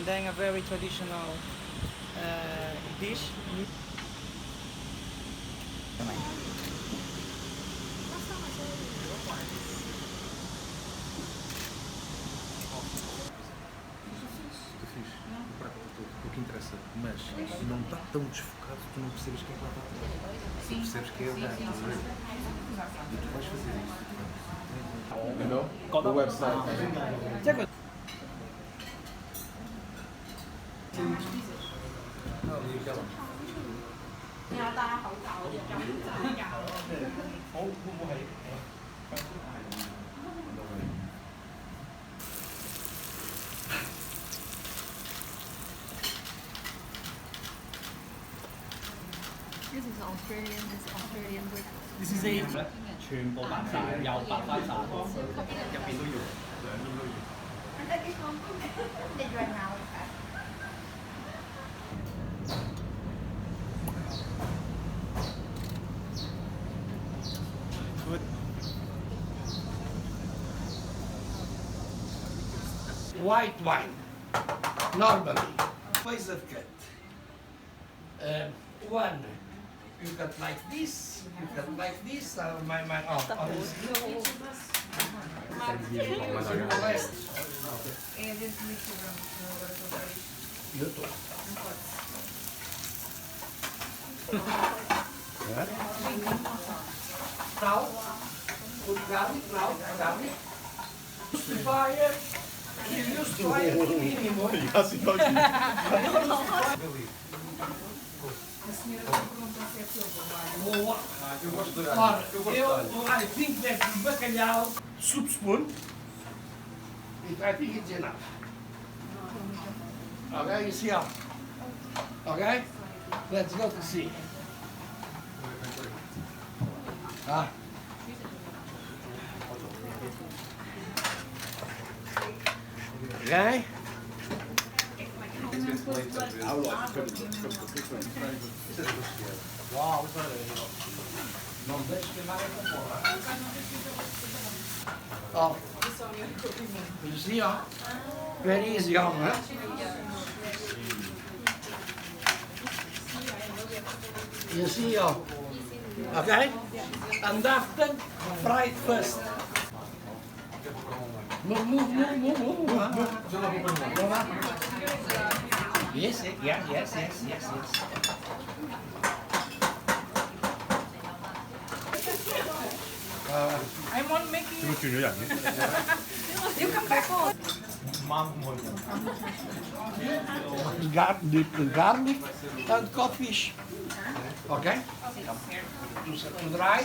and then a very traditional dish. O que interessa, mas não está tão desfocado que tu não percebes quem é que lá está atrás. Tu percebes que é o gato, estás a ver? E tu vais fazer isso. You know? The website. This is Australian breakfast. This is a 全部白晒，又白翻晒，入邊都要，兩邊都要。 White wine, normally, twice of cut. One, you cut like this, you cut like this, YouTube. Now, put garlic. Fire. You used to fire minimum. I think that bacalhau soup spoon, I think it's enough. Okay, you see how? Okay, let's go to see. Okay. Wow, non deixe queimar a porra. Oh, you see, huh? Very easy, huh? You see, okay? And after, fry it first. Move. Yes. I want making. 轉咗人嘅。 You come back on. Garlic and codfish. Okay? To dry.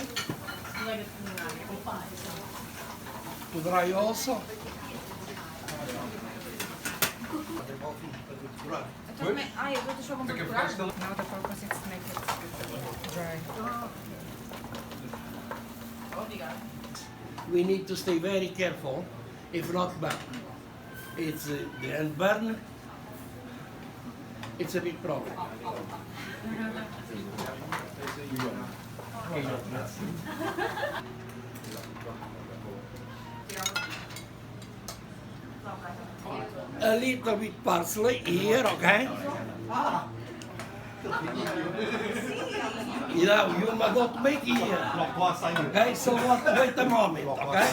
To dry also. Now the purpose is to make it dry. We need to stay very careful, if not burn. It's and burn. It's a big problem. A little bit parsley here, okay? You must not make here. Okay, so wait a moment, okay?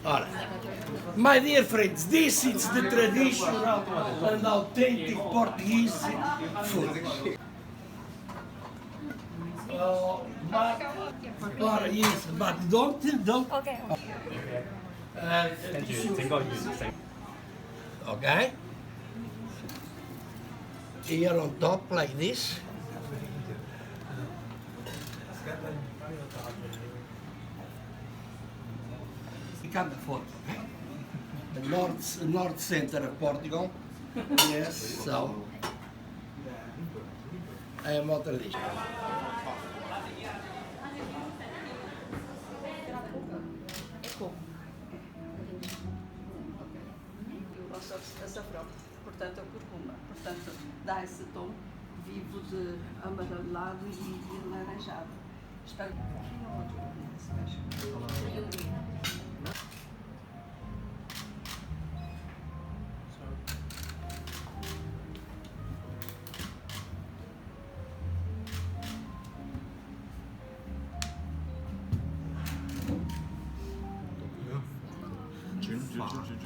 All right. My dear friends, this is the traditional and authentic Portuguese food. Yes, but don't. Okay. Okay. Here on top like this. You can't afford, okay? The north center of Portugal. Yes, so I am not a list. Açafrão, portanto a cúrcuma, portanto dá esse tom vivo de amarelado e laranjado. Espero que 嘛。